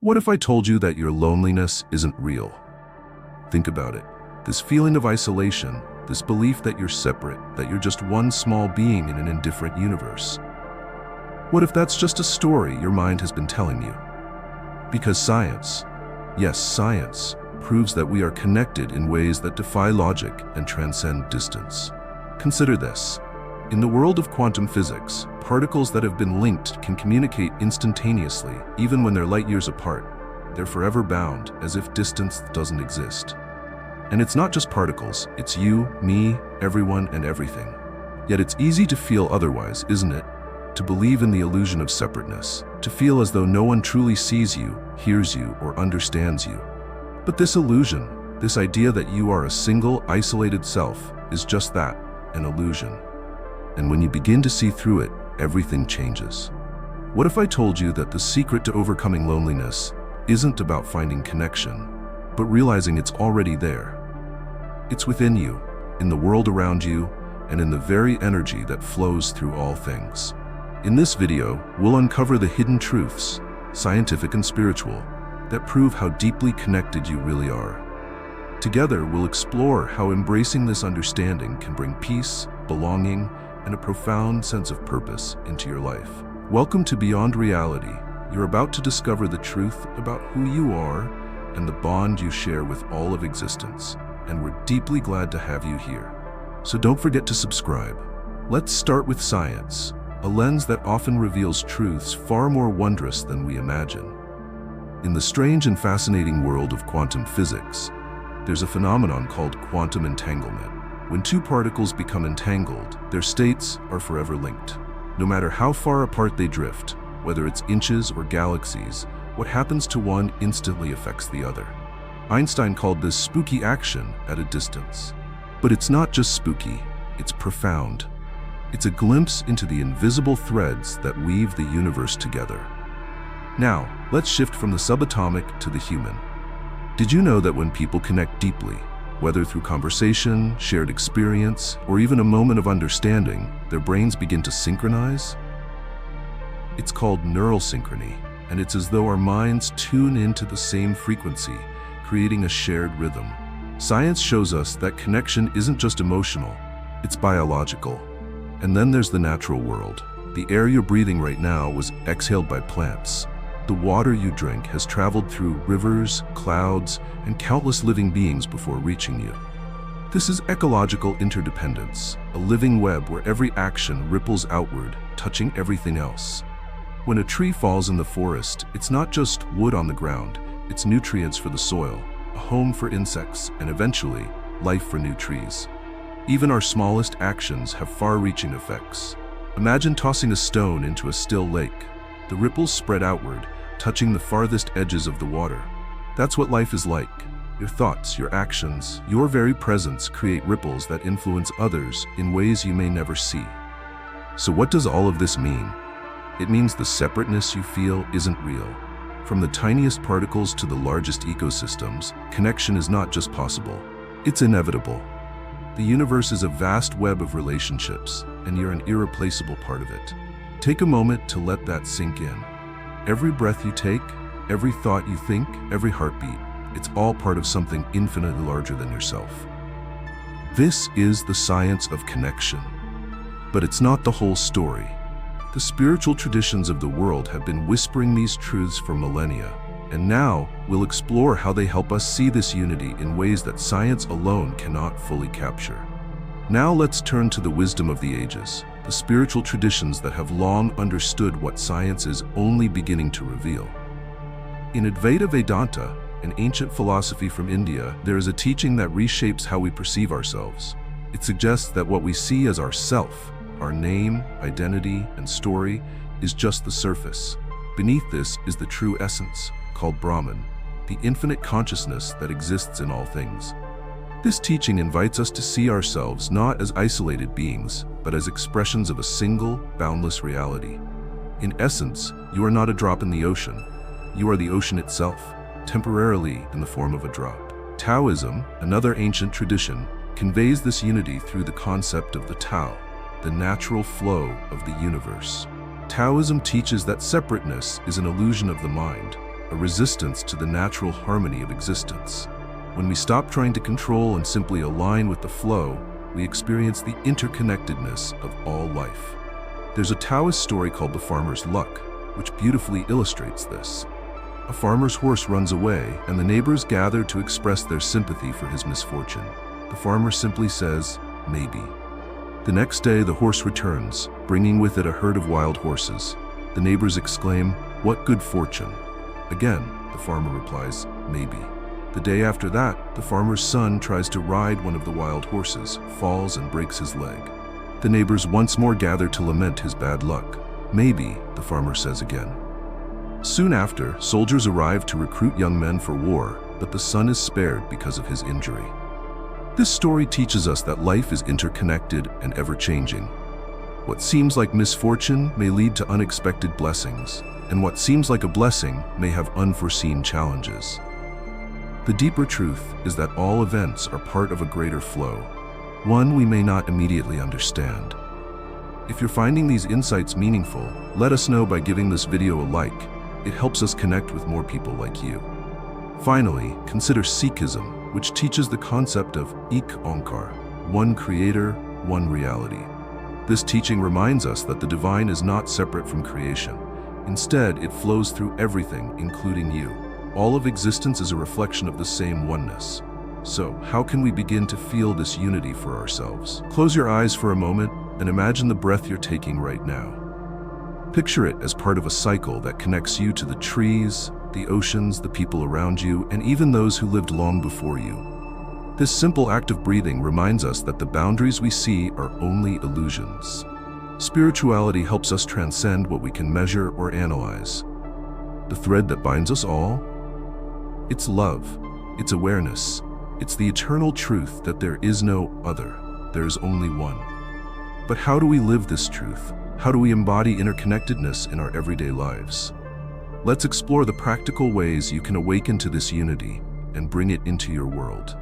What if I told you that your loneliness isn't real? Think about it. This feeling of isolation, this belief that you're separate, that you're just one small being in an indifferent universe. What if that's just a story your mind has been telling you? Because science, yes, science, proves that we are connected in ways that defy logic and transcend distance. Consider this. In the world of quantum physics, particles that have been linked can communicate instantaneously, even when they're light years apart. They're forever bound, as if distance doesn't exist. And it's not just particles, it's you, me, everyone, and everything. Yet it's easy to feel otherwise, isn't it? To believe in the illusion of separateness, to feel as though no one truly sees you, hears you, or understands you. But this illusion, this idea that you are a single, isolated self, is just that, an illusion. And when you begin to see through it, everything changes. What if I told you that the secret to overcoming loneliness isn't about finding connection, but realizing it's already there? It's within you, in the world around you, and in the very energy that flows through all things. In this video, we'll uncover the hidden truths, scientific and spiritual, that prove how deeply connected you really are. Together, we'll explore how embracing this understanding can bring peace, belonging, and a profound sense of purpose into your life. Welcome to Beyond Reality. You're about to discover the truth about who you are and the bond you share with all of existence. And we're deeply glad to have you here. So don't forget to subscribe. Let's start with science, a lens that often reveals truths far more wondrous than we imagine. In the strange and fascinating world of quantum physics, there's a phenomenon called quantum entanglement. When two particles become entangled, their states are forever linked. No matter how far apart they drift, whether it's inches or galaxies, what happens to one instantly affects the other. Einstein called this spooky action at a distance. But it's not just spooky, it's profound. It's a glimpse into the invisible threads that weave the universe together. Now, let's shift from the subatomic to the human. Did you know that when people connect deeply, whether through conversation, shared experience, or even a moment of understanding, their brains begin to synchronize? It's called neural synchrony, and it's as though our minds tune into the same frequency, creating a shared rhythm. Science shows us that connection isn't just emotional, it's biological. And then there's the natural world. The air you're breathing right now was exhaled by plants. The water you drink has traveled through rivers, clouds, and countless living beings before reaching you. This is ecological interdependence, a living web where every action ripples outward, touching everything else. When a tree falls in the forest, it's not just wood on the ground, it's nutrients for the soil, a home for insects, and eventually, life for new trees. Even our smallest actions have far-reaching effects. Imagine tossing a stone into a still lake. The ripples spread outward, touching the farthest edges of the water. That's what life is like. Your thoughts, your actions, your very presence create ripples that influence others in ways you may never see. So what does all of this mean? It means the separateness you feel isn't real. From the tiniest particles to the largest ecosystems, connection is not just possible, it's inevitable. The universe is a vast web of relationships, and you're an irreplaceable part of it. Take a moment to let that sink in. Every breath you take, every thought you think, every heartbeat, it's all part of something infinitely larger than yourself. This is the science of connection. But it's not the whole story. The spiritual traditions of the world have been whispering these truths for millennia, and now we'll explore how they help us see this unity in ways that science alone cannot fully capture. Now let's turn to the wisdom of the ages, the spiritual traditions that have long understood what science is only beginning to reveal. In Advaita Vedanta, an ancient philosophy from India, there is a teaching that reshapes how we perceive ourselves. It suggests that what we see as our self, our name, identity, and story, is just the surface. Beneath this is the true essence, called Brahman, the infinite consciousness that exists in all things. This teaching invites us to see ourselves not as isolated beings, but as expressions of a single, boundless reality. In essence, you are not a drop in the ocean. You are the ocean itself, temporarily in the form of a drop. Taoism, another ancient tradition, conveys this unity through the concept of the Tao, the natural flow of the universe. Taoism teaches that separateness is an illusion of the mind, a a resistance to the natural harmony of existence. When we stop trying to control and simply align with the flow, we experience the interconnectedness of all life. There's a Taoist story called The Farmer's Luck, which beautifully illustrates this. A farmer's horse runs away, and the neighbors gather to express their sympathy for his misfortune. The farmer simply says, "Maybe." The next day, the horse returns, bringing with it a herd of wild horses. The neighbors exclaim, "What good fortune!" Again, the farmer replies, "Maybe." The day after that, the farmer's son tries to ride one of the wild horses, falls and breaks his leg. The neighbors once more gather to lament his bad luck. "Maybe," the farmer says again. Soon after, soldiers arrive to recruit young men for war, but the son is spared because of his injury. This story teaches us that life is interconnected and ever-changing. What seems like misfortune may lead to unexpected blessings, and what seems like a blessing may have unforeseen challenges. The deeper truth is that all events are part of a greater flow, one we may not immediately understand. If you're finding these insights meaningful, let us know by giving this video a like. It helps us connect with more people like you. Finally, consider Sikhism, which teaches the concept of Ek Onkar, one creator, one reality. This teaching reminds us that the divine is not separate from creation. Instead, it flows through everything, including you. All of existence is a reflection of the same oneness. So, how can we begin to feel this unity for ourselves? Close your eyes for a moment and imagine the breath you're taking right now. Picture it as part of a cycle that connects you to the trees, the oceans, the people around you, and even those who lived long before you. This simple act of breathing reminds us that the boundaries we see are only illusions. Spirituality helps us transcend what we can measure or analyze. The thread that binds us all? It's love, it's awareness, it's the eternal truth that there is no other, there is only one. But how do we live this truth? How do we embody interconnectedness in our everyday lives? Let's explore the practical ways you can awaken to this unity and bring it into your world.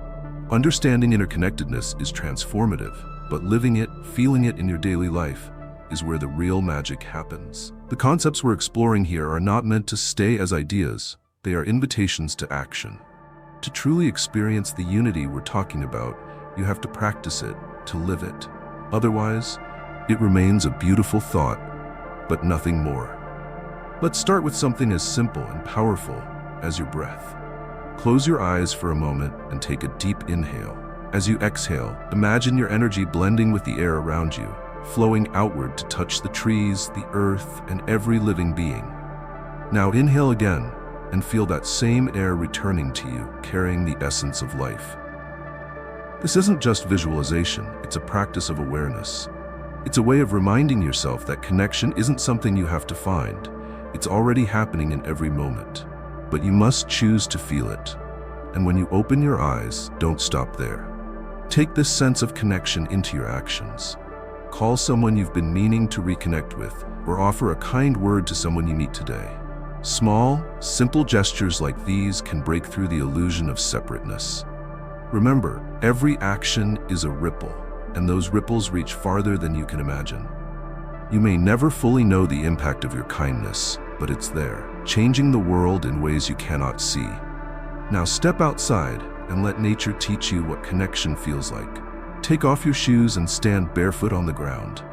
Understanding interconnectedness is transformative, but living it, feeling it in your daily life is where the real magic happens. The concepts we're exploring here are not meant to stay as ideas, they are invitations to action. To truly experience the unity we're talking about, you have to practice it, to live it. Otherwise, it remains a beautiful thought, but nothing more. Let's start with something as simple and powerful as your breath. Close your eyes for a moment and take a deep inhale. As you exhale, imagine your energy blending with the air around you, flowing outward to touch the trees, the earth, and every living being. Now inhale again and feel that same air returning to you, carrying the essence of life. This isn't just visualization, it's a practice of awareness. It's a way of reminding yourself that connection isn't something you have to find. It's already happening in every moment, but you must choose to feel it. And when you open your eyes, don't stop there. Take this sense of connection into your actions. Call someone you've been meaning to reconnect with, or offer a kind word to someone you meet today. Small, simple gestures like these can break through the illusion of separateness. Remember, every action is a ripple, and those ripples reach farther than you can imagine. You may never fully know the impact of your kindness, but it's there, changing the world in ways you cannot see. Now step outside and let nature teach you what connection feels like. Take off your shoes and stand barefoot on the ground.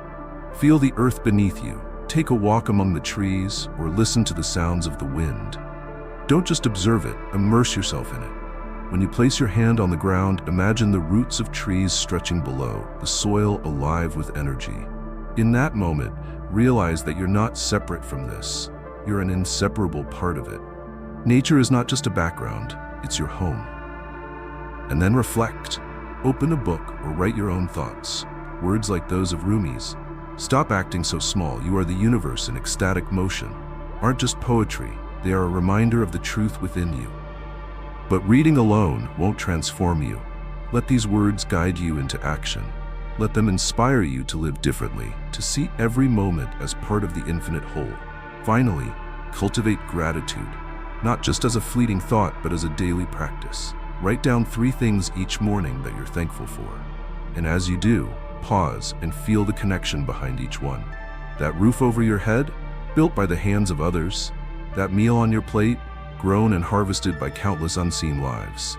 Feel the earth beneath you. Take a walk among the trees or listen to the sounds of the wind. Don't just observe it, immerse yourself in it. When you place your hand on the ground, imagine the roots of trees stretching below, the soil alive with energy. In that moment, realize that you're not separate from this. You're an inseparable part of it. Nature is not just a background, it's your home. And then reflect. Open a book or write your own thoughts. Words like those of Rumi's, "Stop acting so small, you are the universe in ecstatic motion," aren't just poetry, they are a reminder of the truth within you. But reading alone won't transform you. Let these words guide you into action. Let them inspire you to live differently, to see every moment as part of the infinite whole. Finally, cultivate gratitude, not just as a fleeting thought, but as a daily practice. Write down 3 things each morning that you're thankful for. And as you do, pause and feel the connection behind each one. That roof over your head, built by the hands of others. That meal on your plate, grown and harvested by countless unseen lives.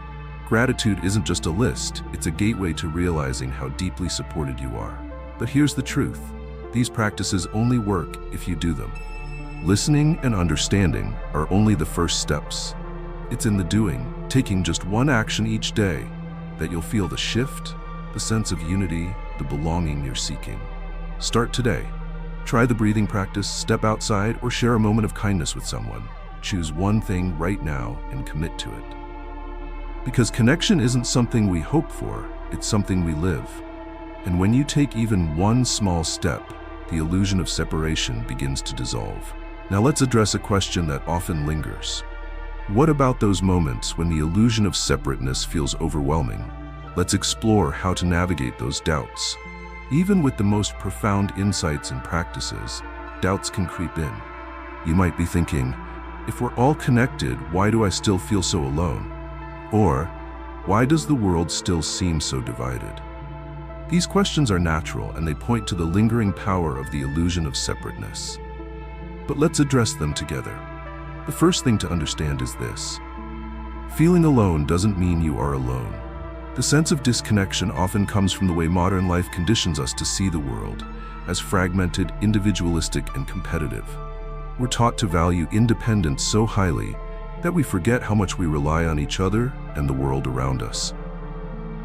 Gratitude isn't just a list, it's a gateway to realizing how deeply supported you are. But here's the truth. These practices only work if you do them. Listening and understanding are only the first steps. It's in the doing, taking just one action each day, that you'll feel the shift, the sense of unity, the belonging you're seeking. Start today. Try the breathing practice, step outside, or share a moment of kindness with someone. Choose one thing right now and commit to it. Because connection isn't something we hope for, it's something we live. And when you take even one small step, the illusion of separation begins to dissolve. Now let's address a question that often lingers. What about those moments when the illusion of separateness feels overwhelming? Let's explore how to navigate those doubts. Even with the most profound insights and practices, doubts can creep in. You might be thinking, if we're all connected, why do I still feel so alone? Or, why does the world still seem so divided? These questions are natural and they point to the lingering power of the illusion of separateness. But let's address them together. The first thing to understand is this. Feeling alone doesn't mean you are alone. The sense of disconnection often comes from the way modern life conditions us to see the world as fragmented, individualistic, and competitive. We're taught to value independence so highly that we forget how much we rely on each other and the world around us.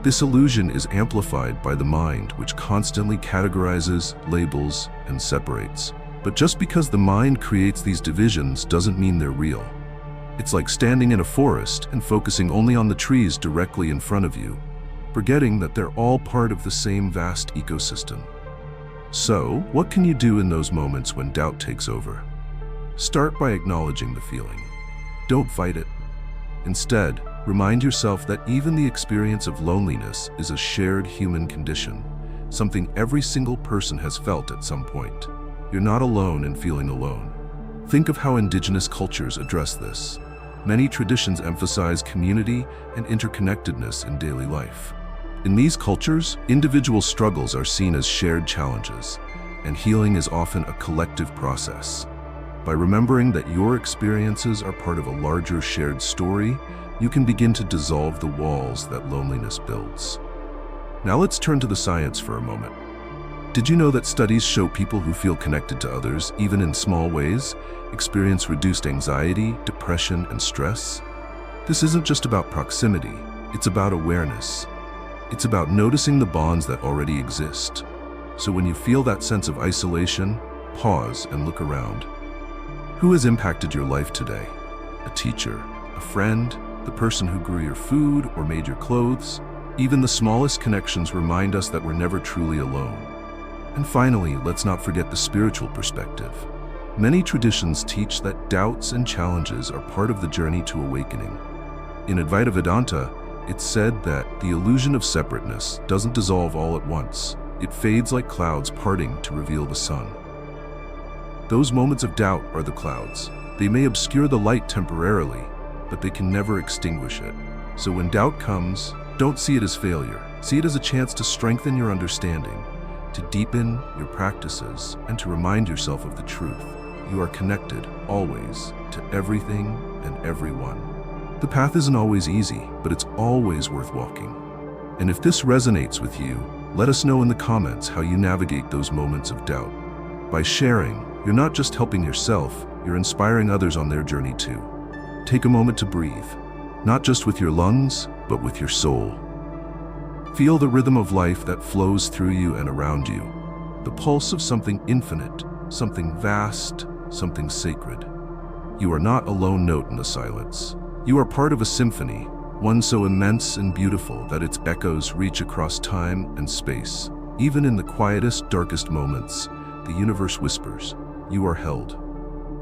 This illusion is amplified by the mind, which constantly categorizes, labels, and separates. But just because the mind creates these divisions doesn't mean they're real. It's like standing in a forest and focusing only on the trees directly in front of you, forgetting that they're all part of the same vast ecosystem. So, what can you do in those moments when doubt takes over? Start by acknowledging the feeling. Don't fight it. Instead, remind yourself that even the experience of loneliness is a shared human condition, something every single person has felt at some point. You're not alone in feeling alone. Think of how indigenous cultures address this. Many traditions emphasize community and interconnectedness in daily life. In these cultures, individual struggles are seen as shared challenges, and healing is often a collective process. By remembering that your experiences are part of a larger shared story, you can begin to dissolve the walls that loneliness builds. Now let's turn to the science for a moment. Did you know that studies show people who feel connected to others, even in small ways, experience reduced anxiety, depression, and stress? This isn't just about proximity, it's about awareness. It's about noticing the bonds that already exist. So when you feel that sense of isolation, pause and look around. Who has impacted your life today? A teacher, a friend, the person who grew your food or made your clothes? Even the smallest connections remind us that we're never truly alone. And finally, let's not forget the spiritual perspective. Many traditions teach that doubts and challenges are part of the journey to awakening. In Advaita Vedanta, it's said that the illusion of separateness doesn't dissolve all at once. It fades like clouds parting to reveal the sun. Those moments of doubt are the clouds. They may obscure the light temporarily, but they can never extinguish it. So when doubt comes, don't see it as failure. See it as a chance to strengthen your understanding, to deepen your practices, and to remind yourself of the truth. You are connected, always, to everything and everyone. The path isn't always easy, but it's always worth walking. And if this resonates with you, let us know in the comments how you navigate those moments of doubt. By sharing, you're not just helping yourself, you're inspiring others on their journey too. Take a moment to breathe, not just with your lungs, but with your soul. Feel the rhythm of life that flows through you and around you, the pulse of something infinite, something vast, something sacred. You are not a lone note in the silence. You are part of a symphony, one so immense and beautiful that its echoes reach across time and space. Even in the quietest, darkest moments, the universe whispers, "You are held.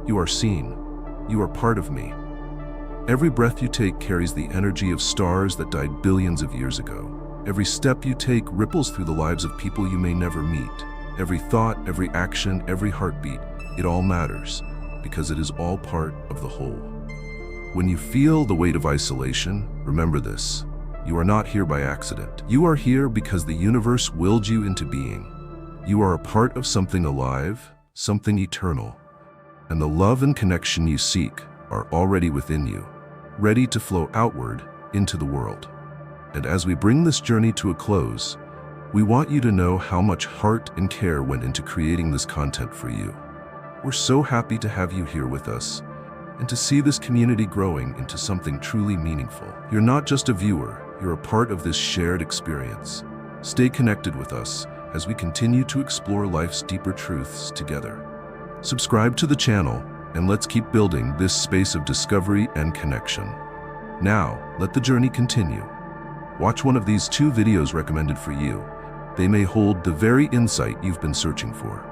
You are seen. You are part of me." Every breath you take carries the energy of stars that died billions of years ago. Every step you take ripples through the lives of people you may never meet. Every thought, every action, every heartbeat, it all matters, because it is all part of the whole. When you feel the weight of isolation, remember this: you are not here by accident. You are here because the universe willed you into being. You are a part of something alive, something eternal, and the love and connection you seek are already within you, ready to flow outward into the world. And as we bring this journey to a close, we want you to know how much heart and care went into creating this content for you. We're so happy to have you here with us and to see this community growing into something truly meaningful. You're not just a viewer, you're a part of this shared experience. Stay connected with us as we continue to explore life's deeper truths together. Subscribe to the channel and let's keep building this space of discovery and connection. Now, let the journey continue. Watch one of these 2 videos recommended for you. They may hold the very insight you've been searching for.